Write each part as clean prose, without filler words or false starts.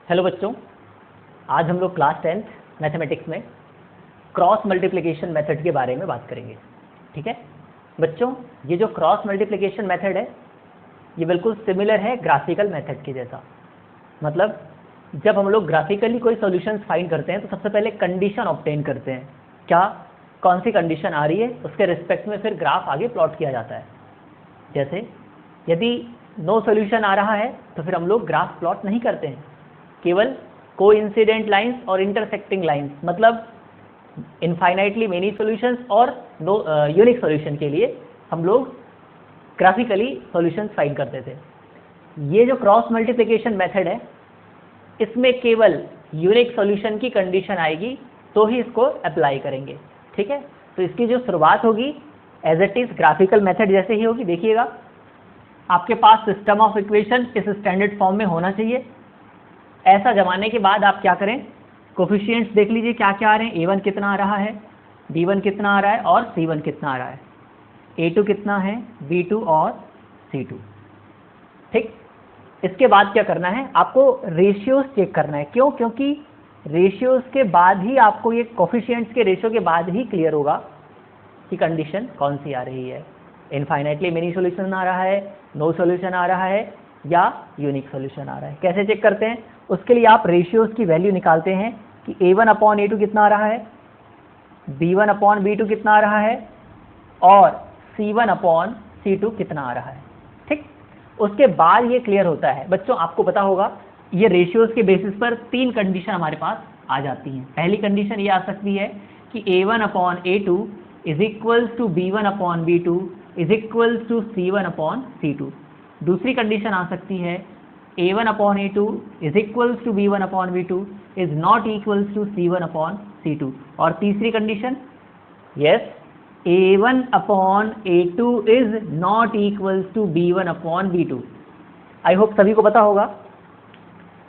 Hello बच्चों, आज हम लोग क्लास 10th मैथमेटिक्स में क्रॉस मल्टीप्लिकेशन मेथड के बारे में बात करेंगे। ठीक है बच्चों, ये जो क्रॉस मल्टीप्लिकेशन मेथड है ये बिल्कुल सिमिलर है ग्राफिकल मेथड के जैसा। मतलब जब हम लोग ग्राफिकली कोई सॉल्यूशंस फाइंड करते हैं तो सबसे पहले कंडीशन ऑब्टेन करते हैं, क्या कौन सी कंडीशन आ रही है उसके रिस्पेक्ट में फिर ग्राफ आगे प्लॉट किया जाता है। जैसे यदि नो सॉल्यूशन आ रहा है तो फिर हम लोग ग्राफ प्लॉट नहीं करते हैं, केवल कोइंसिडेंट लाइंस और इंटरसेक्टिंग लाइंस, मतलब इनफाइनाइटली मेनी सॉल्यूशंस और नो यूनिक सॉल्यूशन के लिए हम लोग ग्राफिकली सॉल्यूशंस फाइंड करते थे। ये जो क्रॉस मल्टीप्लिकेशन मेथड है इसमें केवल यूनिक सॉल्यूशन की कंडीशन आएगी तो ही इसको अप्लाई करेंगे। ठीक है, तो इसकी जो शुरुआत होगी as it is graphical method जैसे ही होगी। देखिएगा, आपके पास सिस्टम ऑफ इक्वेशन इस स्टैंडर्ड फॉर्म में होना चाहिए। ऐसा जमाने के बाद आप क्या करें, कोफिशिएंट्स देख लीजिए क्या क्या आ रहे हैं। a1 कितना आ रहा है, b1 कितना आ रहा है और c1 कितना आ रहा है, a2 कितना है, b2 और c2। ठीक, इसके बाद क्या करना है, आपको रेशियोज चेक करना है। क्यों? क्योंकि रेशियोज के बाद ही आपको ये कोफिशिएंट्स के रेशियो के बाद ही क्लियर होगा कि कंडीशन कौन सी आ रही है, इनफाइनाइटली मेनी सॉल्यूशन आ रहा है, नो सॉल्यूशन आ रहा है या यूनिक सॉल्यूशन आ रहा है। कैसे चेक करते हैं, उसके लिए आप रेशियोज की वैल्यू निकालते हैं कि a1/a2 कितना आ रहा है, b1/b2 कितना आ रहा है और c1/c2 कितना आ रहा है। ठीक, उसके बाद ये क्लियर होता है। बच्चों आपको पता होगा ये रेशियोज के बेसिस पर तीन कंडीशन हमारे पास आ जाती हैं। पहली कंडीशन ये आ सकती है कि a1/a2 is equals to b1/b2 is equals to c1/c2। दूसरी कंडीशन आ सकती है a1/a2 is equals to b1/b2 is not equals to c1/c2। और तीसरी condition, yes, a1/a2 is not equals to b1/b2। I hope सभी को पता होगा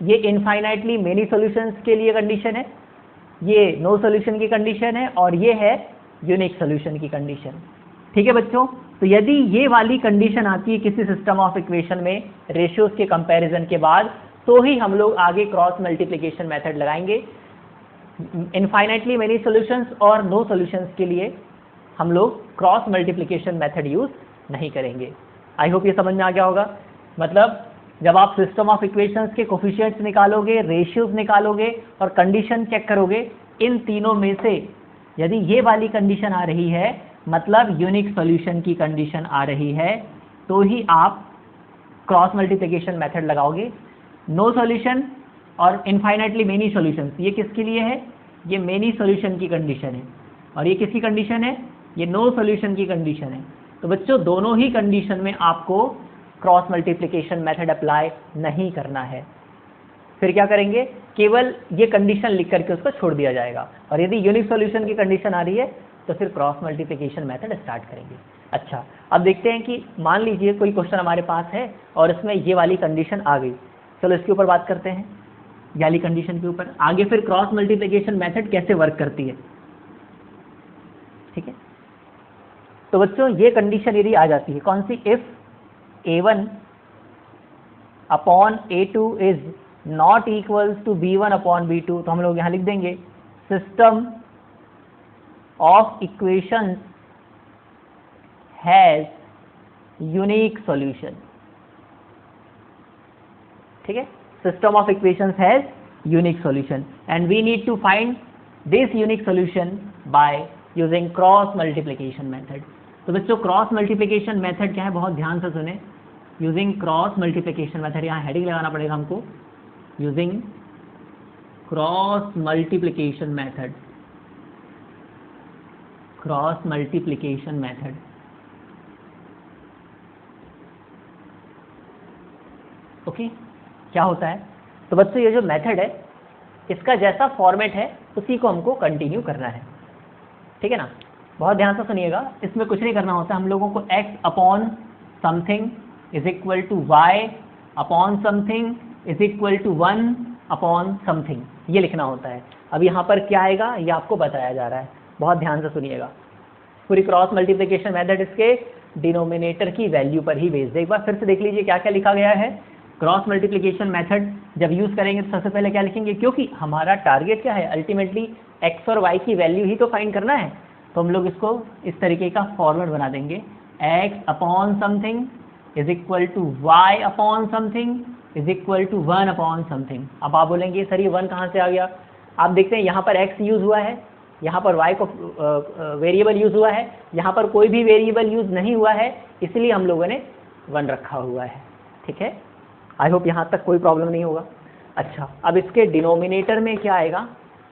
ये इनफाइनाइटली मेनी सॉल्यूशंस के लिए कंडीशन है, ये नो सॉल्यूशन की कंडीशन है और ये है यूनिक सॉल्यूशन की कंडीशन। ठीक है बच्चों, तो यदि ये वाली कंडीशन आती है किसी सिस्टम ऑफ इक्वेशन में रेशियोज के कंपैरिजन के बाद, तो ही हम लोग आगे क्रॉस मल्टीप्लिकेशन मेथड लगाएंगे। इनफाइनाइटली मेनी सॉल्यूशंस और नो सॉल्यूशंस के लिए हम लोग क्रॉस मल्टीप्लिकेशन मेथड यूज नहीं करेंगे। आई होप ये समझ में आ गया होगा। मतलब जब आप सिस्टम ऑफ इक्वेशंस के कोफिशिएंट्स निकालोगे, रेशियोज निकालोगे और कंडीशन चेक करोगे, इन तीनों में से यदि ये वाली कंडीशन आ रही है, मतलब यूनिक सॉल्यूशन की कंडीशन आ रही है, तो ही आप क्रॉस मल्टीप्लिकेशन मेथड लगाओगे। नो सॉल्यूशन और इनफाइनाइटली मेनी सॉल्यूशंस, ये किसके लिए है, ये मेनी सॉल्यूशन की कंडीशन है और ये किसकी कंडीशन है, ये नो सॉल्यूशन की कंडीशन है। तो बच्चों दोनों ही कंडीशन में आपको क्रॉस मल्टीप्लिकेशन मेथड अप्लाई नहीं करना है। फिर क्या करेंगे, केवल ये कंडीशन लिख करके उसको छोड़ दिया जाएगा। और यदि यूनिक सॉल्यूशन की कंडीशन आ रही है तो फिर क्रॉस मल्टीप्लिकेशन मेथड स्टार्ट करेंगे। अच्छा, अब देखते हैं कि मान लीजिए कोई क्वेश्चन हमारे पास है और इसमें ये वाली कंडीशन आ गई। चलो इसके ऊपर बात करते हैं, ये वाली कंडीशन के ऊपर। आगे फिर क्रॉस मल्टीप्लिकेशन मेथड कैसे वर्क करती है। ठीक है, तो बच्चों ये कंडीशन यदि आ जाती है, कौन सी, if a1/a2 is not equals to b1/b2, तो हम लोग यहां लिख देंगे system of equations has unique solution. ठीक है, system of equations has unique solution and we need to find this unique solution by using cross multiplication method. तो बच्चों क्रॉस मल्टीप्लिकेशन मेथड क्या है, बहुत ध्यान से सुने। यूजिंग क्रॉस मल्टीप्लिकेशन मेथड, यहाँ हेडिंग लगाना पड़ेगा हमको, using cross multiplication method, cross multiplication method. Okay, क्या होता है, तो बच्चों ये जो मेथड है इसका जैसा फॉर्मेट है उसी को हमको कंटिन्यू करना है। ठीक है ना, बहुत ध्यान से सुनिएगा, इसमें कुछ नहीं करना होता। हम लोगों को x upon something is equal to y upon something is equal to 1 upon something, ये लिखना होता है। अब यहाँ पर क्या आएगा ये आपको बताया जा रहा है, बहुत ध्यान से सुनिएगा। पूरी क्रॉस मल्टीप्लिकेशन मेथड इसके डिनोमिनेटर की वैल्यू पर ही भेज दे। एक बार फिर से देख लीजिए क्या क्या लिखा गया है। क्रॉस मल्टीप्लिकेशन मेथड जब यूज़ करेंगे तो सबसे पहले क्या लिखेंगे, क्योंकि हमारा टारगेट क्या है, अल्टीमेटली एक्स और वाई की वैल्यू ही तो फाइंड करना है। तो हम लोग इसको इस तरीके का फॉर्मेट बना देंगे, X upon something is equal to Y upon something is equal to 1 upon something. अब आप बोलेंगे सर ये 1 कहाँ से आ गया? आप देखते हैं यहाँ पर x यूज़ हुआ है, यहाँ पर y को वेरिएबल यूज़ हुआ है, यहाँ पर कोई भी वेरिएबल यूज़ नहीं हुआ है, इसलिए हम लोगों ने 1 रखा हुआ है। ठीक है, आई होप यहाँ तक कोई प्रॉब्लम नहीं होगा। अच्छा, अब इसके डिनोमिनेटर में क्या आएगा,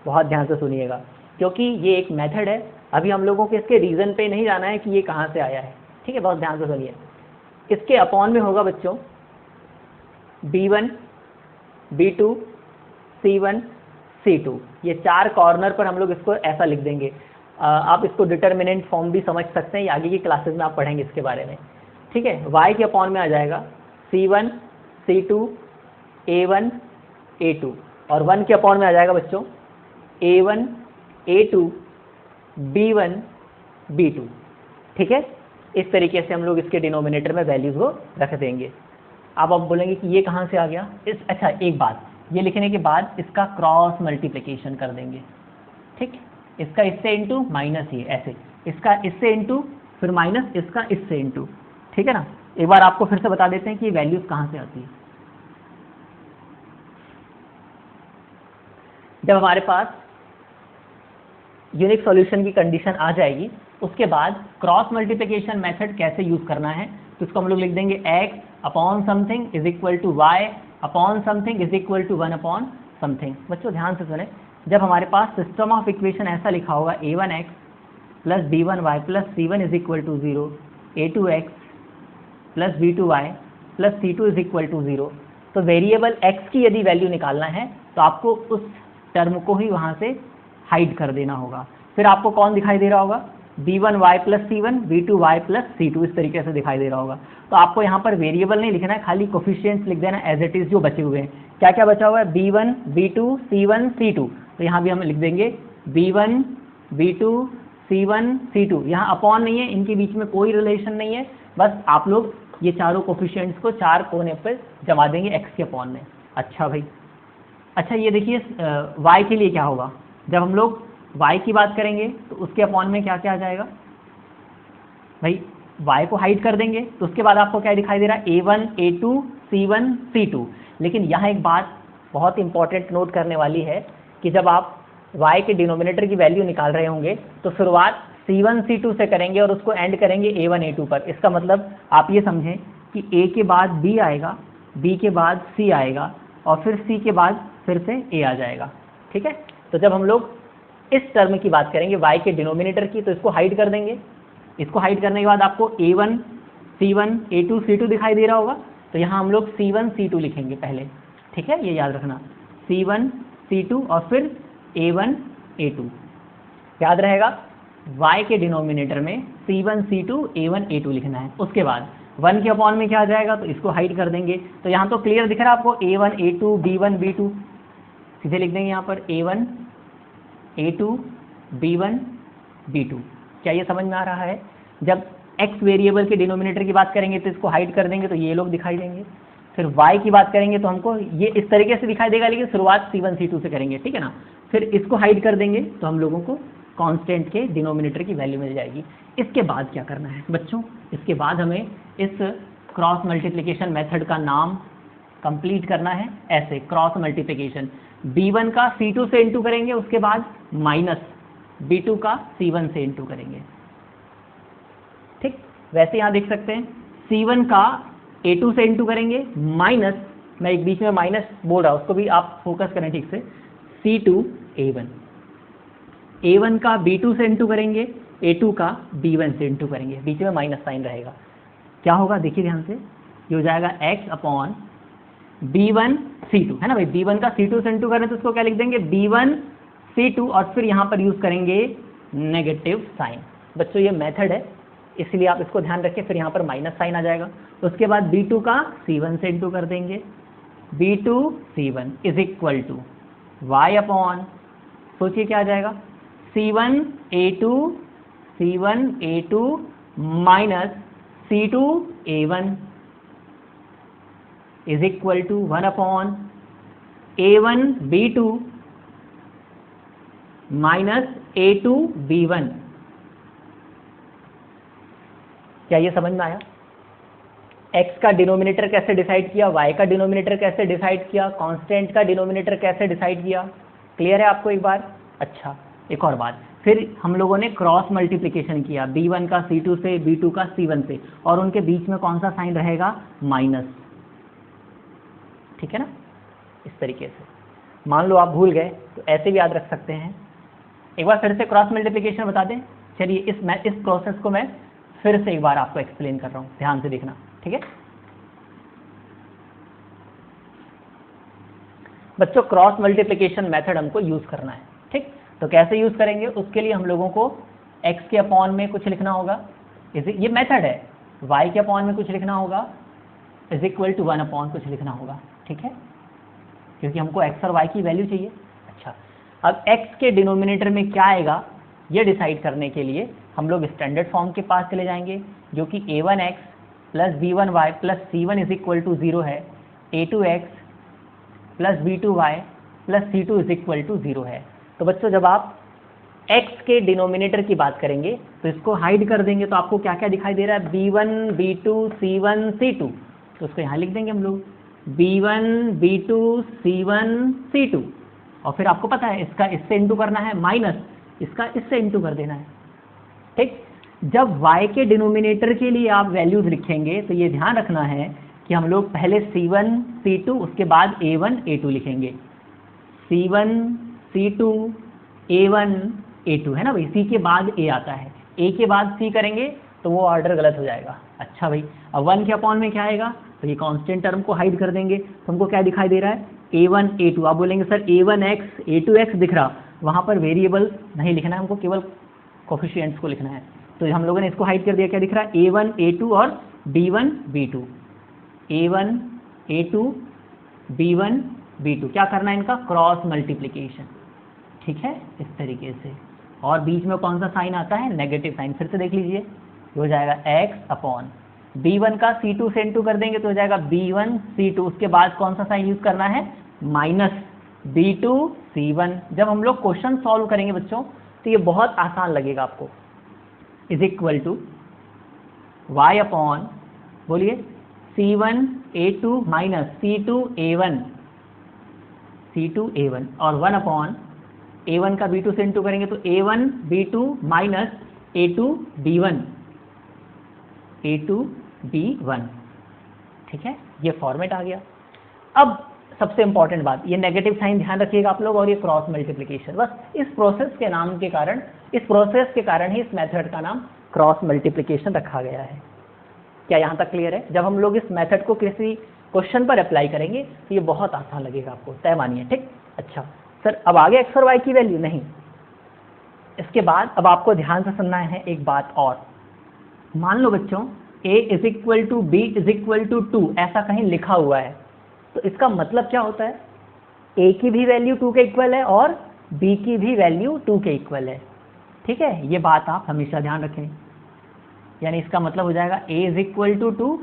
बहुत ध्यान से सुनिएगा, क्योंकि ये एक मेथड है। अभी हम लोगों को इसके रीज़न पे नहीं जाना है कि ये कहाँ से आया है। ठीक है, बहुत ध्यान से सुनिए। इसके अपॉन में होगा बच्चों b1 b2 c1 c2, ये 4 कॉर्नर पर हम लोग इसको ऐसा लिख देंगे। आप इसको डिटर्मिनेंट फॉर्म भी समझ सकते हैं, ये आगे की क्लासेस में आप पढ़ेंगे इसके बारे में। ठीक है, y के अपॉन में आ जाएगा c1 c2 a1 a2, और 1 के अपॉन में आ जाएगा बच्चों a1 a2 b1 b2। ठीक है, इस तरीके से हम लोग इसके डिनोमिनेटर में वैल्यूज़ को रख देंगे। अब आप बोलेंगे कि ये कहाँ से आ गया अच्छा, एक बात, ये लिखने के बाद इसका क्रॉस मल्टीप्लिकेशन कर देंगे। ठीक, इसका इससे इंटू माइनस ये ऐसे, इसका इससे इंटू फिर माइनस इसका इससे इंटू। ठीक है ना, एक बार आपको फिर से बता देते हैं कि वैल्यूज़ कहाँ से आती है। जब हमारे पास यूनिक सॉल्यूशन की कंडीशन आ जाएगी, उसके बाद क्रॉस मल्टीप्लिकेशन मेथड कैसे यूज़ करना है, तो इसको हम लोग लिख देंगे x upon something is equal to Y upon something is equal to 1 upon something. बच्चों ध्यान से सुने, जब हमारे पास सिस्टम ऑफ इक्वेशन ऐसा लिखा होगा a1x plus b1y plus c1 is equal to 0, a2x plus b2y plus c2 is equal to 0, तो वेरिएबल x की यदि वैल्यू निकालना है तो आपको उस टर्म को ही वहाँ से हाइड कर देना होगा। फिर आपको कौन दिखाई दे रहा होगा, b1y plus c1 b2y plus c2, इस तरीके से दिखाई दे रहा होगा। तो आपको यहाँ पर वेरिएबल नहीं लिखना है, खाली कोफिशिएंट्स लिख देना एज इट इज़ जो बचे हुए हैं। क्या क्या बचा हुआ है, b1 b2 c1 c2, तो यहाँ भी हम लिख देंगे b1 b2 c1 c2। यहाँ अपॉन नहीं है, इनके बीच में कोई रिलेशन नहीं है, बस आप लोग ये चारों कोफिशिएंट्स को 4 कोने पर जमा देंगे x के अपॉन में। अच्छा भाई, अच्छा ये देखिए y के लिए क्या होगा, जब हम लोग y की बात करेंगे तो उसके अपॉन में क्या क्या आ जाएगा भाई, y को हाइड कर देंगे तो उसके बाद आपको क्या दिखाई दे रहा है, a1 a2 c1 c2। लेकिन यहाँ एक बात बहुत इंपॉर्टेंट नोट करने वाली है कि जब आप y के डिनोमिनेटर की वैल्यू निकाल रहे होंगे तो शुरुआत c1 c2 से करेंगे और उसको एंड करेंगे a1 a2 पर। इसका मतलब आप ये समझें कि a के बाद b आएगा, b के बाद c आएगा और फिर c के बाद फिर से a आ जाएगा। ठीक है, तो जब हम लोग इस टर्म की बात करेंगे y के डिनोमिनेटर की, तो इसको हाइड कर देंगे। इसको हाइड करने के बाद आपको a1 c1 a2 c2 दिखाई दे रहा होगा, तो यहाँ हम लोग c1 c2 लिखेंगे पहले। ठीक है, ये याद रखना, c1 c2 और फिर a1 a2 याद रहेगा। y के डिनोमिनेटर में c1 c2 a1 a2 लिखना है। उसके बाद 1 के अपॉन में क्या आ जाएगा, तो इसको हाइड कर देंगे। तो यहाँ तो क्लियर दिख रहा है आपको, a1 a2 b1 b2, सीधे लिख देंगे यहाँ पर a1 a2 b1 b2। क्या ये समझ में आ रहा है? जब x वेरिएबल के डिनोमिनेटर की बात करेंगे तो इसको हाइड कर देंगे, तो ये लोग दिखाई देंगे। फिर y की बात करेंगे तो हमको ये इस तरीके से दिखाई देगा, लेकिन शुरुआत c1 c2 से करेंगे। ठीक है ना, फिर इसको हाइड कर देंगे तो हम लोगों को कांस्टेंट के डिनोमिनेटर की वैल्यू मिल जाएगी। इसके बाद क्या करना है बच्चों, इसके बाद हमें इस क्रॉस मल्टीप्लिकेशन मेथड का नाम कंप्लीट करना है ऐसे, क्रॉस मल्टीप्लिकेशन b1 का c2 से इंटू करेंगे, उसके बाद माइनस b2 का c1 से इंटू करेंगे। ठीक, वैसे यहाँ देख सकते हैं c1 का a2 से इंटू करेंगे, माइनस, मैं एक बीच में माइनस बोल रहा हूँ, उसको भी आप फोकस करें ठीक से, c2 a1, a1 का b2 से इंटू करेंगे, a2 का b1 से इंटू करेंगे, बीच में माइनस साइन रहेगा। क्या होगा देखिए ध्यान से, ये हो जाएगा x अपॉन b1 c2, है ना भाई, b1 का c2 से इंटू करें तो उसको क्या लिख देंगे, b1 c2 और फिर यहाँ पर यूज़ करेंगे नेगेटिव साइन। बच्चों ये मेथड है, इसलिए आप इसको ध्यान रखें, फिर यहाँ पर माइनस साइन आ जाएगा। उसके बाद b2 का c1 से इंटू कर देंगे, b2 c1 is equal to y upon, सोचिए क्या आ जाएगा, c1 a2 minus C2 A1 is equal to 1 upon A1 B2 minus A2 B1। क्या ये समझ में आया? x का डिनोमिनेटर कैसे डिसाइड किया, y का डिनोमिनेटर कैसे डिसाइड किया, कांस्टेंट का डिनोमिनेटर कैसे डिसाइड किया? क्लियर है आपको एक बार? अच्छा, एक और बात, फिर हम लोगों ने क्रॉस मल्टीप्लिकेशन किया B1 का C2 से, B2 का C1 से, और उनके बीच में कौन सा साइन रहेगा? माइनस। ठीक है ना? इस तरीके से मान लो आप भूल गए तो ऐसे भी याद रख सकते हैं। एक बार फिर से क्रॉस मल्टीप्लिकेशन बता दें। चलिए इस प्रोसेस को मैं फिर से एक बार आपको एक्सप्लेन कर रहा हूँ, ध्यान से देखना। ठीक है बच्चों, क्रॉस मल्टीप्लिकेशन मेथड हमको यूज करना है। ठीक, तो कैसे यूज करेंगे? उसके लिए हम लोगों को x के अपॉन में कुछ लिखना होगा, ये मेथड है। y के अपॉन में कुछ लिखना होगा, इज इक्वल टू 1 अपॉन कुछ लिखना होगा। ठीक है, क्योंकि हमको x और y की वैल्यू चाहिए। अच्छा, अब x के डिनोमिनेटर में क्या आएगा ये डिसाइड करने के लिए हम लोग स्टैंडर्ड फॉर्म के पास चले जाएंगे, जो कि a1x plus b1y plus c1 is equal to 0 है, a2x plus b2y plus c2 is equal to 0 है। तो बच्चों, जब आप x के डिनोमिनेटर की बात करेंगे तो इसको हाइड कर देंगे, तो आपको क्या क्या दिखाई दे रहा है? b1 b2 c1 c2, तो उसको यहाँ लिख देंगे हम लोग b1 b2 c1 c2, और फिर आपको पता है इसका इससे इंटू करना है, माइनस इसका इससे इंटू कर देना है। ठीक, जब y के डिनोमिनेटर के लिए आप वैल्यूज लिखेंगे तो ये ध्यान रखना है कि हम लोग पहले c1 c2 उसके बाद a1 a2 लिखेंगे। c1 c2 a1 a2 है ना भाई, c के बाद a आता है, a के बाद c करेंगे तो वो ऑर्डर गलत हो जाएगा। अच्छा भाई, अब 1 के अपॉन में क्या आएगा? तो ये कांस्टेंट टर्म को हाइड कर देंगे, तो हमको क्या दिखाई दे रहा है? a1 a2। आप बोलेंगे सर a1x a2x दिख रहा, वहाँ पर वेरिएबल नहीं लिखना है, हमको केवल कोफिशिएंट्स को लिखना है। तो हम लोगों ने इसको हाइड कर दिया, क्या दिख रहा है? a1 a2 और b1 b2, a1 a2 b1 b2। क्या करना है इनका? Cross multiplication. ठीक है, इस तरीके से। और बीच में कौन सा साइन आता है? Negative sign. फिर से देख लीजिए, हो जाएगा x अपॉन b1 का c2 से इंटू कर देंगे तो हो जाएगा b1 c2, उसके बाद कौन सा साइन यूज करना है? Minus b2 c1। जब हम लोग क्वेश्चन सॉल्व करेंगे बच्चों तो ये बहुत आसान लगेगा आपको। Is equal to y upon, बोलिए, c1 a2 minus c2 a1 और 1 अपॉन a1 का b2 से इंटू करेंगे तो a1 b2 minus a2 b1। ठीक है, ये फॉर्मेट आ गया। अब सबसे इंपॉर्टेंट बात, ये नेगेटिव साइन ध्यान रखिएगा आप लोग, और ये क्रॉस मल्टीप्लिकेशन। बस इस प्रोसेस के नाम के कारण, इस प्रोसेस के कारण ही इस मेथड का नाम क्रॉस मल्टीप्लिकेशन रखा गया है। क्या यहाँ तक क्लियर है? जब हम लोग इस मेथड को किसी क्वेश्चन पर अप्लाई करेंगे तो ये बहुत आसान लगेगा आपको, तय मानिए। ठीक, अच्छा सर, अब आगे x और y की वैल्यू नहीं, इसके बाद अब आपको ध्यान से सुनना है एक बात और। मान लो बच्चों a is equal to b is equal to 2 ऐसा कहीं लिखा हुआ है, तो इसका मतलब क्या होता है? a की भी वैल्यू 2 के इक्वल है और b की भी वैल्यू 2 के इक्वल है। ठीक है, ये बात आप हमेशा ध्यान रखें। यानी इसका मतलब हो जाएगा a इज इक्वल टू 2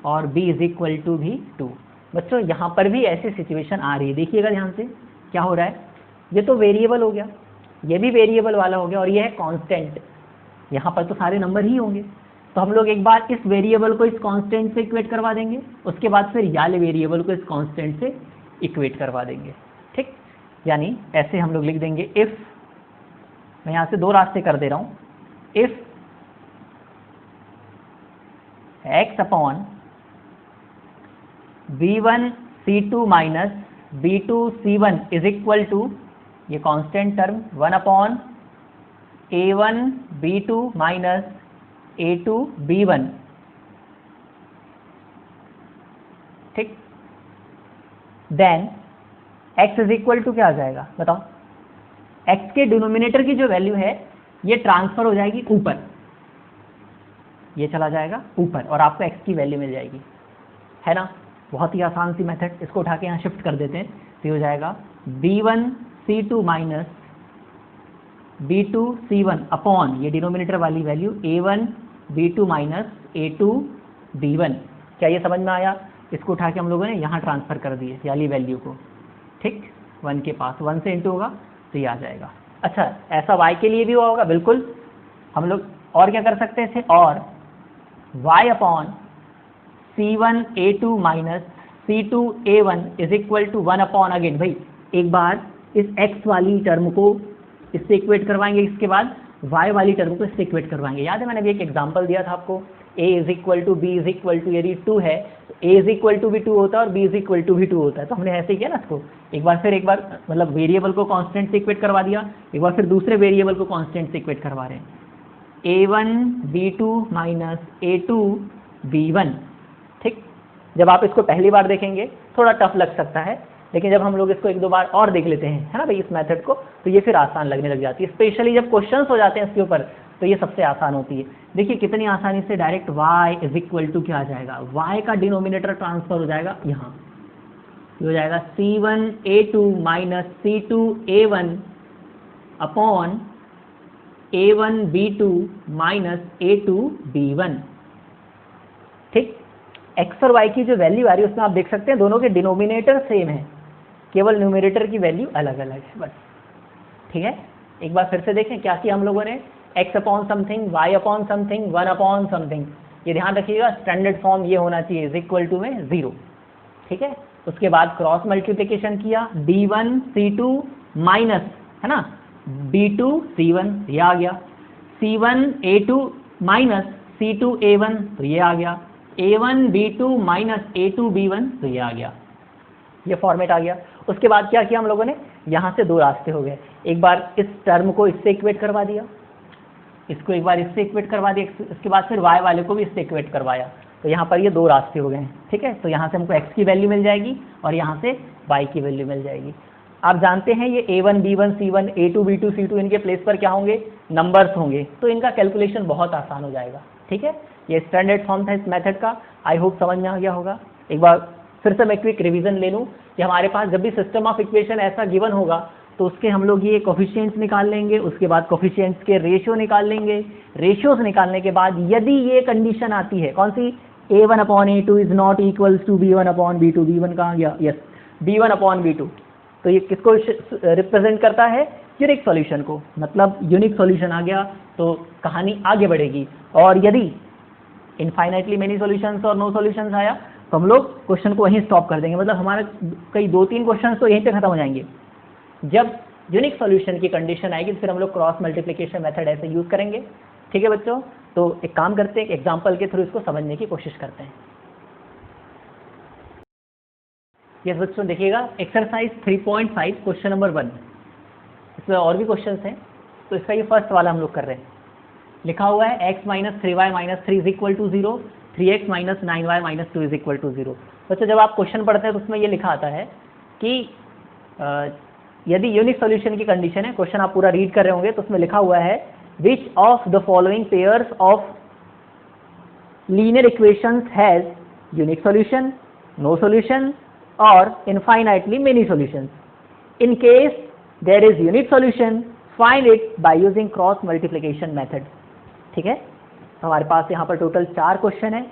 और b इज इक्वल टू भी 2। बच्चों यहाँ पर भी ऐसी सिचुएशन आ रही है, देखिएगा ध्यान से क्या हो रहा है। ये तो वेरिएबल हो गया, ये भी वेरिएबल वाला हो गया, और ये है कांस्टेंट। यहाँ पर तो सारे नंबर ही होंगे, तो हम लोग एक बार इस वेरिएबल को इस कांस्टेंट से इक्वेट करवा देंगे, उसके बाद फिर वाले वेरिएबल को इस कांस्टेंट से इक्वेट करवा देंगे। ठीक, यानी ऐसे हम लोग लिख देंगे, इफ, मैं यहाँ से दो रास्ते कर दे रहा हूँ, if x upon b1 c2 minus b2 c1 is equal to, ये constant term 1 upon a1 b2 minus a2 b1। ठीक, then x is equal to क्या आ जाएगा बताओ? x के डिनोमिनेटर की जो वैल्यू है ये ट्रांसफर हो जाएगी ऊपर, ये चला जाएगा ऊपर और आपको x की वैल्यू मिल जाएगी, है ना? बहुत ही आसान सी मेथड। इसको उठा के यहाँ शिफ्ट कर देते हैं तो हो जाएगा b1 c2 minus b2 c1 upon ये डिनोमिनेटर वाली value a1 b2 minus A2B1। क्या ये समझ में आया? इसको उठा के हम लोगों ने यहाँ ट्रांसफ़र कर दिए वाली वैल्यू को, ठीक, 1 के पास 1 से इंटू होगा तो ये आ जाएगा। अच्छा, ऐसा y के लिए भी हुआ होगा, बिल्कुल। हम लोग और क्या कर सकते थे, और y upon C1A2 minus C2A1 is equal to 1 upon, again भाई एक बार इस x वाली टर्म को इससे इक्वेट करवाएंगे, इसके बाद y वाली टर्म को इससे इक्वेट करवाएंगे। याद है मैंने अभी एक एग्जांपल दिया था आपको, a is equal to B is equal to, यदि 2 है तो a इज इक्वल टू भी 2 होता है और b इज इक्वल टू भी 2 होता है। तो हमने ऐसे किया ना इसको, एक बार मतलब वेरिएबल को कांस्टेंट से इक्वेट करवा दिया, एक बार फिर दूसरे वेरिएबल को कांस्टेंट से इक्वेट करवा रहे हैं, A1B2 माइनस A2B1। ठीक, जब आप इसको पहली बार देखेंगे थोड़ा टफ लग सकता है, लेकिन जब हम लोग इसको एक दो बार और देख लेते हैं, है ना भाई, इस मेथड को, तो ये फिर आसान लगने लग जाती है। स्पेशली जब क्वेश्चंस हो जाते हैं इसके ऊपर तो ये सबसे आसान होती है। देखिए कितनी आसानी से direct y is equal to क्या आ जाएगा, y का डिनोमिनेटर ट्रांसफर हो जाएगा यहाँ, हो जाएगा C1A2 minus C2A1 upon A1B2 minus A2B1। ठीक, x और y की जो वैल्यू आ रही है उसमें आप देख सकते हैं दोनों के डिनोमिनेटर सेम है, केवल न्यूमरेटर की वैल्यू अलग अलग है बस। ठीक है, एक बार फिर से देखें क्या किया हम लोगों ने, x upon something, y upon something, 1 upon something. ये ध्यान रखिएगा स्टैंडर्ड फॉर्म ये होना चाहिए, इज इक्वल टू में 0। ठीक है, उसके बाद क्रॉस मल्टीप्लिकेशन किया, B1C2 माइनस, है ना, B2C1, ये आ गया, C1A2 माइनस C2A1, तो ये आ गया, A1B2 माइनस A2B1, तो ये आ गया, ये फॉर्मेट आ गया। उसके बाद क्या किया हम लोगों ने, यहाँ से दो रास्ते हो गए, एक बार इस टर्म को इससे इक्वेट करवा दिया, इसको एक बार इससे इक्वेट करवा दिया, इसके बाद फिर y वाले को भी इससे इक्वेट करवाया, तो यहाँ पर ये दो रास्ते हो गए हैं। ठीक है, तो यहाँ से हमको x की वैल्यू मिल जाएगी और यहाँ से y की वैल्यू मिल जाएगी। आप जानते हैं ये A1 B1 C1 A2 B2 C2 इनके प्लेस पर क्या होंगे, नंबर्स होंगे, तो इनका कैलकुलेशन बहुत आसान हो जाएगा। ठीक है, ये स्टैंडर्ड फॉर्म था इस मेथड का, आई होप समझ में आ गया होगा। एक बार फिर से मैं क्विक रिवीजन ले लूँ कि हमारे पास जब भी सिस्टम ऑफ इक्वेशन ऐसा गिवन होगा तो उसके हम लोग ये कोफिशिएंट्स निकाल लेंगे, उसके बाद कोफिशिएंट्स के रेशियो निकाल लेंगे, रेशियोज निकालने के बाद यदि ये कंडीशन आती है, कौन सी, A1 upon A2 is not equals to B1 upon B2, B1 कहाँ गया, यस, B1 अपॉन B2, तो ये किसको रिप्रेजेंट करता है, यूनिक सॉल्यूशन को, मतलब यूनिक सॉल्यूशन आ गया तो कहानी आगे बढ़ेगी। और यदि इनफाइनाइटली मेनी सॉल्यूशंस और नो सॉल्यूशंस आया तो हम लोग क्वेश्चन को वहीं स्टॉप कर देंगे, मतलब हमारा कई 2-3 क्वेश्चंस तो यहीं पे खत्म हो जाएंगे। जब यूनिक सॉल्यूशन की कंडीशन आएगी तो फिर हम लोग क्रॉस मल्टीप्लिकेशन मेथड ऐसे यूज करेंगे। ठीक है बच्चों, तो एक काम करते हैं, एक एग्जांपल के थ्रू इसको समझने की कोशिश करते हैं। यस बच्चों देखिएगा, एक्सरसाइज 3.5 क्वेश्चन नंबर 1, इसमें और भी क्वेश्चंस हैं, तो इसका ये फर्स्ट वाला हम लोग कर रहे हैं। लिखा हुआ है x minus 3y minus 3 is equal to 0, 3x minus 9y minus 2 is equal to 0। बच्चों जब आप क्वेश्चन पढ़ते हैं तो उसमें ये लिखा आता है कि यदि यूनिक सॉल्यूशन की कंडीशन है, क्वेश्चन आप पूरा रीड कर रहे होंगे तो उसमें लिखा हुआ है which of the following pairs of linear equations has unique solution, no solution और infinitely many solutions. In case there is unique solution find it by using cross multiplication method. ठीक है, तो हमारे पास यहाँ पर टोटल 4 क्वेश्चन है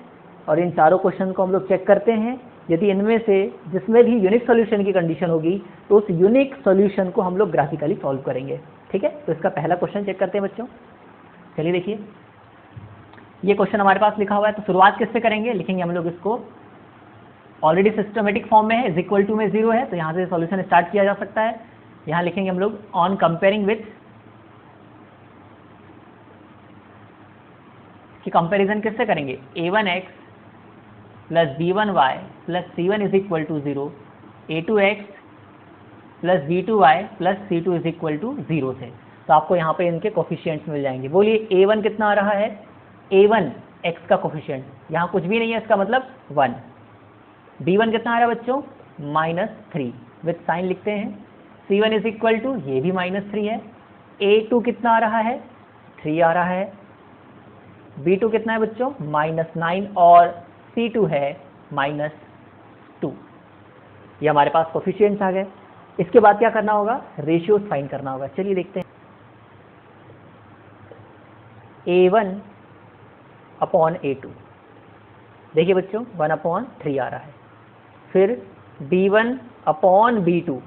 और इन चारों क्वेश्चन को हम लोग चेक करते हैं। यदि इनमें से जिसमें भी यूनिक सॉल्यूशन की कंडीशन होगी तो उस यूनिक सॉल्यूशन को हम लोग ग्राफिकली सॉल्व करेंगे। ठीक है, तो इसका पहला क्वेश्चन चेक करते हैं बच्चों। चलिए देखिए, ये क्वेश्चन हमारे पास लिखा हुआ है, तो शुरुआत किससे करेंगे, लिखेंगे हम लोग इसको, ऑलरेडी सिस्टमेटिक फॉर्म में है, इज इक्वल टू में 0 है, तो यहाँ से सॉल्यूशन स्टार्ट किया जा सकता है। यहाँ लिखेंगे हम लोग ऑन कंपेयरिंग विथ, कि कंपैरिजन किससे करेंगे, A1x plus B1y plus C1 is equal to 0, A2x plus B2y plus C2 is equal to 0 से। तो आपको यहाँ पे इनके कोफिशिएंट्स मिल जाएंगे। बोलिए A1 कितना आ रहा है, A1 x का कोफिशिएंट, यहाँ कुछ भी नहीं है, इसका मतलब 1। B1 कितना आ रहा है बच्चों, -3, विथ साइन लिखते हैं। C1 इज इक्वल टू, ये भी -3 है। A2 कितना आ रहा है, 3 आ रहा है। B2 कितना है बच्चों, -9 और C2 है -2। ये हमारे पास कोफिशिएंट्स आ गए। इसके बाद क्या करना होगा, रेशियोज फाइंड करना होगा। चलिए देखते हैं, A1 अपॉन A2, देखिए बच्चों 1/3 आ रहा है। फिर b1/b2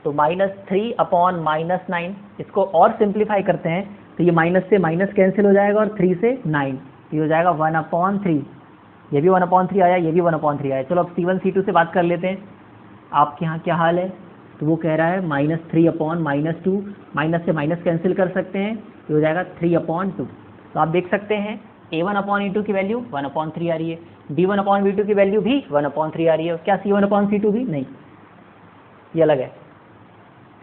तो -3/-9, इसको और सिंप्लीफाई करते हैं तो ये माइनस से माइनस कैंसिल हो जाएगा और 3 से 9, ये हो जाएगा 1/3। ये भी 1/3 आया, ये भी 1/3 आया। चलो अब C1 C2 से बात कर लेते हैं, आपके यहाँ क्या हाल है। तो वो कह रहा है -3/-2, माइनस से माइनस कैंसिल कर सकते हैं, ये हो जाएगा 3/2। तो आप देख सकते हैं A1/A2 की वैल्यू 1/3 आ रही है, B1/B2 की वैल्यू भी 1/3 आ रही है। क्या C1/C2 भी नहीं, ये अलग है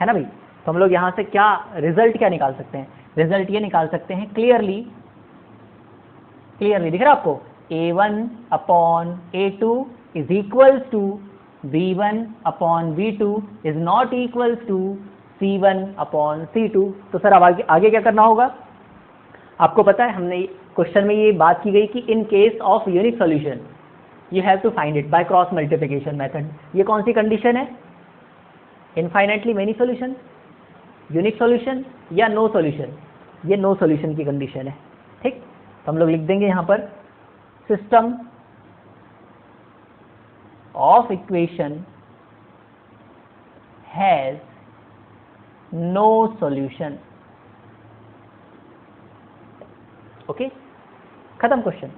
ना भाई। तो हम लोग यहाँ से क्या रिजल्ट क्या निकाल सकते हैं, रिजल्ट ये निकाल सकते हैं क्लियरली दिख रहा है आपको, A1/A2 is equals to B1/B2 is not equals to C1/C2। तो सर अब आगे क्या करना होगा, आपको पता है हमने क्वेश्चन में ये बात की गई कि in case of unique solution you have to find it by cross multiplication method. ये कौन सी कंडीशन है, infinitely many solution, unique solution या नो सॉल्यूशन। ये नो सॉल्यूशन की कंडीशन है, ठीक। तो हम लोग लिख देंगे यहाँ पर system of equation has no solution. Okay, खत्म क्वेश्चन।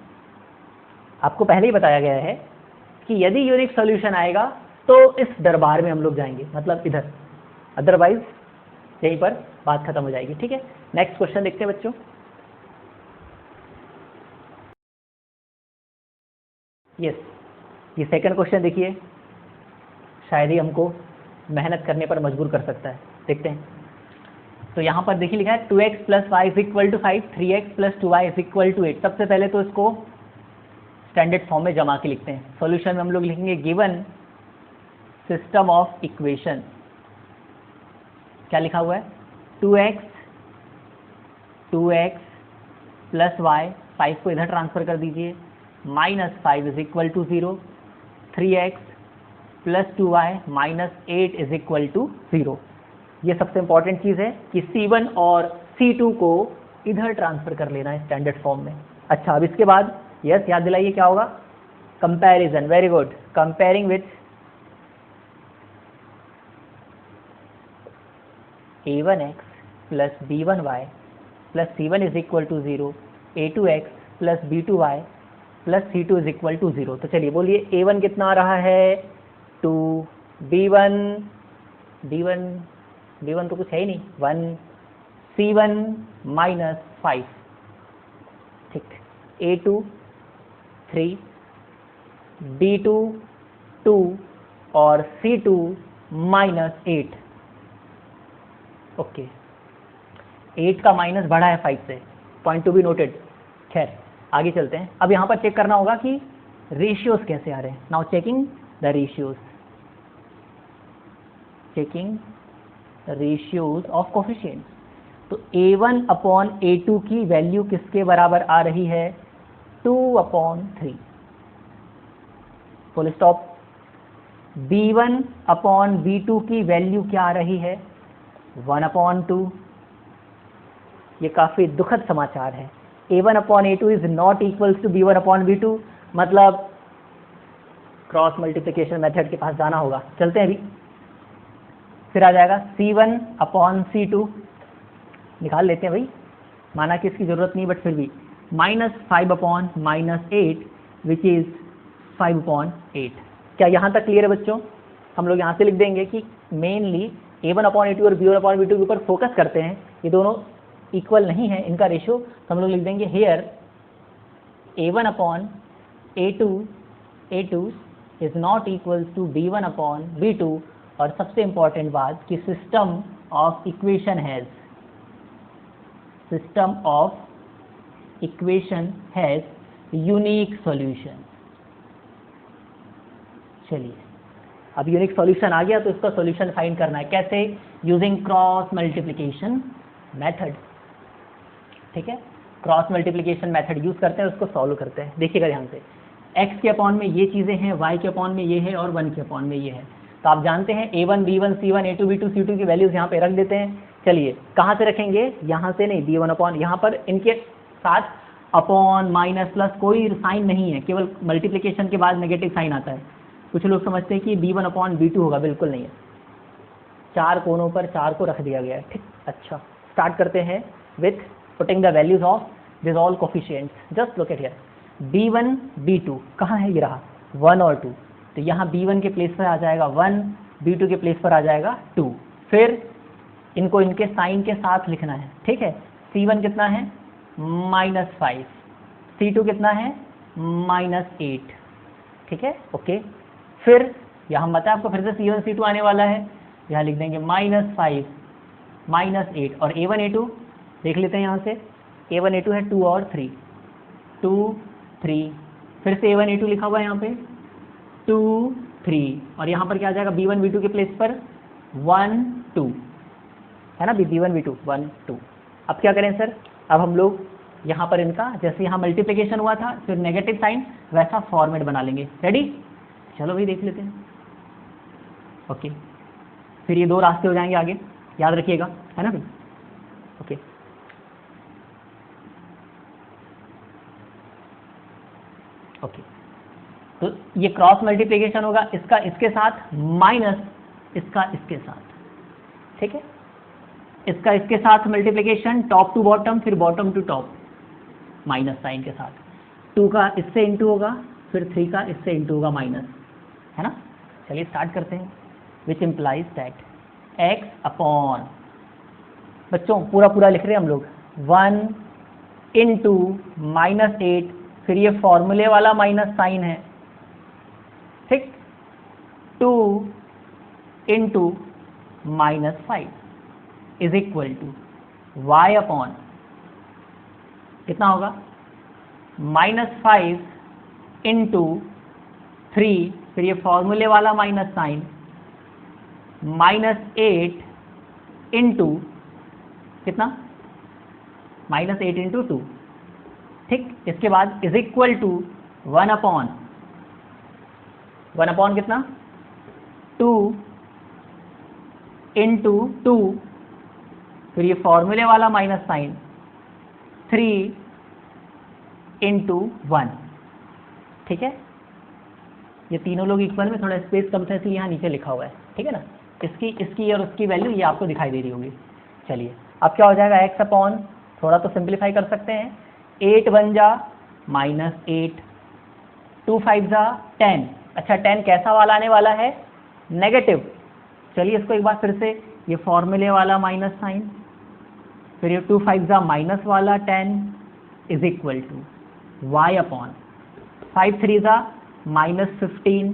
आपको पहले ही बताया गया है कि यदि यूनिक सॉल्यूशन आएगा तो इस दरबार में हम लोग जाएंगे, मतलब इधर, अदरवाइज यहीं पर बात खत्म हो जाएगी, ठीक है। नेक्स्ट क्वेश्चन देखते हैं बच्चों। यस, ये सेकंड क्वेश्चन देखिए, शायद ही हमको मेहनत करने पर मजबूर कर सकता है, देखते हैं। तो यहाँ पर देखिए लिखा है 2x + y = 5, 3x + 2y = 8। सबसे पहले तो इसको स्टैंडर्ड फॉर्म में जमा के लिखते हैं। सॉल्यूशन में हम लोग लिखेंगे गिवन सिस्टम ऑफ इक्वेशन, क्या लिखा हुआ है, 2x + y, 5 को इधर ट्रांसफर कर दीजिए, -5 = 0, 3x + 2y -8 = 0। ये सबसे इंपॉर्टेंट चीज़ है कि C1 और C2 को इधर ट्रांसफर कर लेना है स्टैंडर्ड फॉर्म में। अच्छा, अब इसके बाद यस याद दिलाइए क्या होगा, comparison. Very good, comparing with A1x + B1y + C1 = 0, A2x + B2y + C2 = 0। तो चलिए बोलिए A1 कितना आ रहा है 2, B1 तो कुछ है ही नहीं 1, C1 -5, ठीक, A2 3, B2 2 और C2 -8। ओके, 8 का माइनस बढ़ा है 5 से, पॉइंट टू बी नोटेड। खैर आगे चलते हैं। अब यहाँ पर चेक करना होगा कि रेशियोज कैसे आ रहे हैं। Now checking the ratios, checking ratios of coefficients. तो A1/A2 की वैल्यू किसके बराबर आ रही है, 2/3, फुल स्टॉप। B1/B2 की वैल्यू क्या आ रही है, 1/2। ये काफ़ी दुखद समाचार है। A1/A2 is not equals to B1/B2, मतलब क्रॉस मल्टीप्लिकेशन मेथड के पास जाना होगा। चलते हैं अभी। फिर आ जाएगा C1/C2, निकाल लेते हैं भाई, माना कि इसकी ज़रूरत नहीं बट फिर भी, -5/-8 विच इज़ 5/8। क्या यहाँ तक क्लियर है बच्चों। हम लोग यहाँ से लिख देंगे कि मेनली A1/A2 और B1/B2 के ऊपर फोकस करते हैं, ये दोनों इक्वल नहीं है इनका रेशियो। तो हम लोग लिख देंगे here A1/A2 is not equals to B1/B2। और सबसे इंपॉर्टेंट बात कि system of equation has unique solution. चलिए अब यूनिक सॉल्यूशन आ गया तो इसका सॉल्यूशन फाइंड करना है, कैसे, यूजिंग क्रॉस मल्टीप्लिकेशन मेथड, ठीक है। क्रॉस मल्टीप्लिकेशन मेथड यूज करते हैं, उसको सॉल्व करते हैं। देखिएगा ध्यान से, x के अपॉन में ये चीज़ें हैं, y के अपॉन में ये है और 1 के अपॉन में ये है। तो आप जानते हैं A1 B1 C1 A2 B2 C2 की वैल्यूज यहाँ पे रख देते हैं। चलिए कहाँ से रखेंगे, यहाँ से नहीं, B1/, यहाँ पर इनके साथ अपॉन, माइनस, प्लस, कोई साइन नहीं है, केवल मल्टीप्लिकेशन के बाद नेगेटिव साइन आता है। कुछ लोग समझते हैं कि b1 अपॉन b2 होगा, बिल्कुल नहीं है। 4 कोनों पर 4 को रख दिया गया है, ठीक। अच्छा, स्टार्ट करते हैं with putting the values of this all coefficients. Just look at here, b1 b2 कहाँ है, ये रहा 1 और 2, तो यहाँ b1 के प्लेस पर आ जाएगा 1, b2 के प्लेस पर आ जाएगा 2। फिर इनको इनके साइन के साथ लिखना है, ठीक है। c1 कितना है -5, c2 कितना है -8, ठीक है, ओके। फिर यहाँ मत आपको फिर से c1 c2 आने वाला है, यहाँ लिख देंगे -5 -8, और a1 a2 देख लेते हैं यहाँ से, a1 a2 है 2 और 3, 2 3, फिर से a1 a2 लिखा हुआ है यहाँ पे 2 3, और यहाँ पर क्या आ जाएगा b1 b2 के प्लेस पर 1 2, है ना, b1 b2 1 2। अब क्या करें सर, अब हम लोग यहाँ पर इनका जैसे यहाँ मल्टीप्लिकेशन हुआ था फिर नेगेटिव साइन, वैसा फॉर्मेट बना लेंगे। रेडी, चलो भाई देख लेते हैं। ओके, फिर ये 2 रास्ते हो जाएंगे आगे, याद रखिएगा, है ना भाई। ओके, ओके, तो ये क्रॉस मल्टीप्लिकेशन होगा, इसका इसके साथ माइनस इसका इसके साथ, ठीक है। इसका इसके साथ मल्टीप्लिकेशन टॉप टू बॉटम, फिर bottom to top, minus sign के साथ। 2 का इससे इंटू होगा, फिर 3 का इससे इंटू होगा माइनस, है ना। चलिए स्टार्ट करते हैं। Which implies that x upon, बच्चों पूरा पूरा लिख रहे हैं हम लोग, 1 इंटू -8, फिर ये फॉर्मूले वाला माइनस साइन है, ठीक, 2 into -5 is equal to y upon कितना होगा -5 इंटू 3, फिर ये फॉर्मूले वाला माइनस साइन, -8 इंटू कितना -8 इंटू 2, ठीक। इसके बाद इज इक्वल टू 1 अपॉन कितना 2 इंटू 2, फिर ये फॉर्मूले वाला माइनस साइन 3 इंटू 1, ठीक है। ये तीनों लोग इक्वल में, थोड़ा स्पेस कम था इसलिए यहाँ नीचे लिखा हुआ है, ठीक है ना। इसकी और उसकी वैल्यू ये आपको दिखाई दे रही होगी। चलिए अब क्या हो जाएगा, x अपॉन, थोड़ा तो सिंप्लीफाई कर सकते हैं, 8 1 जा -8, 2 5 जा 10। अच्छा 10 कैसा वाला आने वाला है, नेगेटिव। चलिए इसको एक बार फिर से, ये फॉर्मूले वाला माइनस साइन, फिर ये 2 5 जा माइनस वाला 10 is equal to y upon 5 3 जा -15,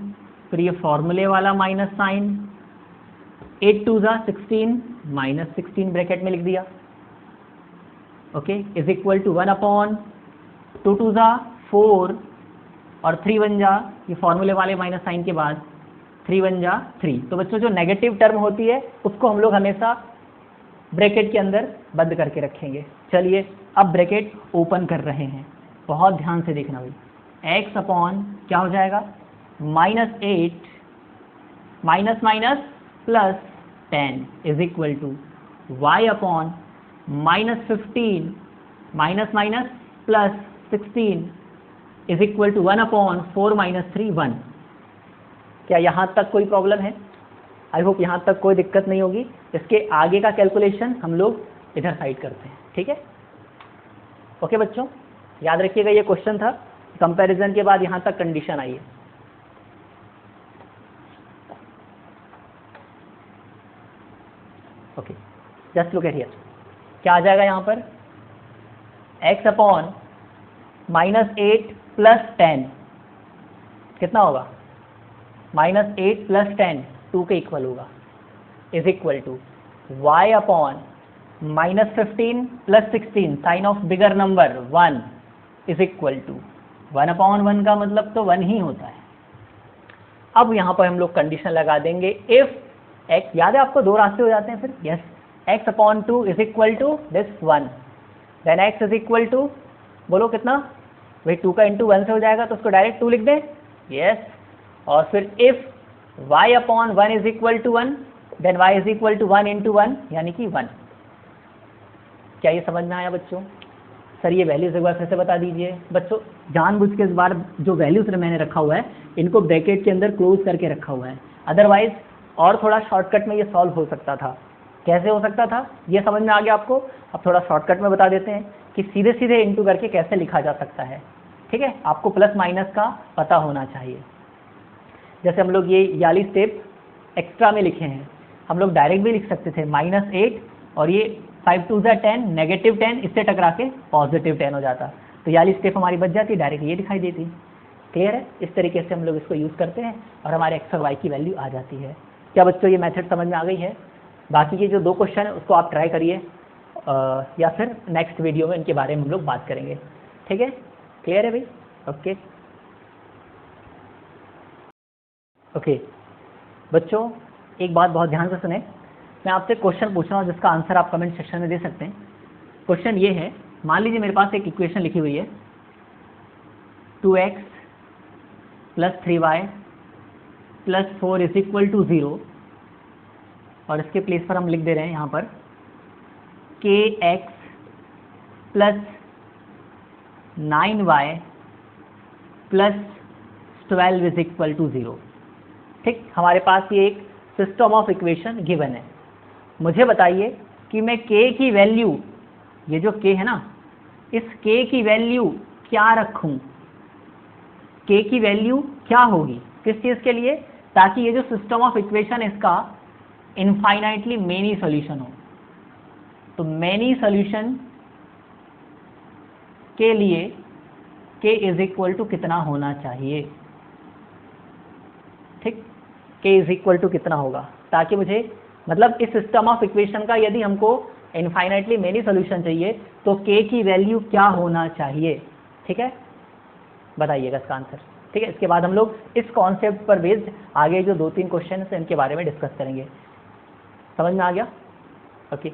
फिर ये फॉर्मूले वाला माइनस साइन, 8 2 जा 16 -16 ब्रैकेट में लिख दिया, okay, is equal to 1 upon 2 2 जा 4, और 3 1 जा, ये फॉर्मूले वाले माइनस साइन के बाद 3 1 जा 3। तो बच्चों जो नेगेटिव टर्म होती है उसको हम लोग हमेशा ब्रैकेट के अंदर बंद करके रखेंगे। चलिए अब ब्रैकेट ओपन कर रहे हैं, बहुत ध्यान से देखना भाई। x अपॉन क्या हो जाएगा, -8 minus minus plus 10 is equal to y upon -15 minus minus plus 16 is equal to 1 upon 4 - 3 1। क्या यहाँ तक कोई प्रॉब्लम है? आई होप यहाँ तक कोई दिक्कत नहीं होगी। इसके आगे का कैलकुलेशन हम लोग इधर साइड करते हैं, ठीक है। ओके बच्चों, याद रखिएगा ये क्वेश्चन था, कंपैरिजन के बाद यहाँ तक कंडीशन आई है। Okay, just look at here, क्या आ जाएगा यहाँ पर, x अपॉन -8 प्लस 10 कितना होगा, -8 प्लस 10 2 के इक्वल होगा, is equal to y upon -15 plus 16 sign of bigger number 1 is equal to 1 upon 1 का मतलब तो 1 ही होता है। अब यहाँ पर हम लोग कंडीशन लगा देंगे, इफ x, याद है आपको 2 रास्ते हो जाते हैं फिर, yes, x upon 2 is equal to this 1, then x is equal to, बोलो कितना भाई, 2 का इंटू 1 से हो जाएगा तो उसको डायरेक्ट 2 लिख दें, यस। और फिर if y upon 1 is equal to 1, then y is equal to 1 into 1 यानी कि 1। क्या ये समझ में आया बच्चों? सर ये वैल्यूज़ एक बार फिर से बता दीजिए। बच्चों जानबूझ के इस बार जो वैल्यूज़ मैंने रखा हुआ है इनको ब्रैकेट के अंदर क्लोज करके रखा हुआ है, अदरवाइज और थोड़ा शॉर्टकट में ये सॉल्व हो सकता था। कैसे हो सकता था ये समझ में आ गया आपको? अब थोड़ा शॉर्टकट में बता देते हैं कि सीधे सीधे इंटू करके कैसे लिखा जा सकता है। ठीक है, आपको प्लस माइनस का पता होना चाहिए। जैसे हम लोग ये वाली स्टेप एक्स्ट्रा में लिखे हैं, हम लोग डायरेक्ट भी लिख सकते थे -8 और ये 5 2 10 -10 इससे टकरा के +10 हो जाता, तो ये वाली स्टेप हमारी बच जाती, डायरेक्ट ये दिखाई देती। क्लियर है? इस तरीके से हम लोग इसको यूज़ करते हैं और हमारे x और y की वैल्यू आ जाती है। क्या बच्चों ये मेथड समझ में आ गई है? बाकी के जो 2 क्वेश्चन है उसको आप ट्राई करिए या फिर नेक्स्ट वीडियो में इनके बारे में हम लोग बात करेंगे। ठीक है, क्लियर है भाई? ओके ओके बच्चों एक बात बहुत ध्यान से सुने, मैं आपसे क्वेश्चन पूछ रहा हूँ जिसका आंसर आप कमेंट सेक्शन में दे सकते हैं। क्वेश्चन ये है, मान लीजिए मेरे पास एक इक्वेशन लिखी हुई है 2x + 3y + 4 = 0 और इसके प्लेस पर हम लिख दे रहे हैं यहाँ पर kx + 9y + 12 = 0। ठीक, हमारे पास ये एक सिस्टम ऑफ इक्वेशन गिवन है। मुझे बताइए कि मैं k की वैल्यू, ये जो k है ना, इस k की वैल्यू क्या रखूं? k की वैल्यू क्या होगी किस चीज़ के लिए? ताकि ये जो सिस्टम ऑफ इक्वेशन इसका इनफाइनाइटली मेनी सॉल्यूशन हो। तो मेनी सॉल्यूशन के लिए k = कितना होना चाहिए? ठीक, k = कितना होगा, ताकि मुझे मतलब इस सिस्टम ऑफ इक्वेशन का यदि हमको इनफाइनाइटली मेनी सॉल्यूशन चाहिए तो k की वैल्यू क्या होना चाहिए? ठीक है, बताइएगा इसका आंसर। ठीक है, इसके बाद हम लोग इस कॉन्सेप्ट पर बेस्ड आगे जो 2-3 क्वेश्चन हैं इनके बारे में डिस्कस करेंगे। समझ में आ गया? ओके।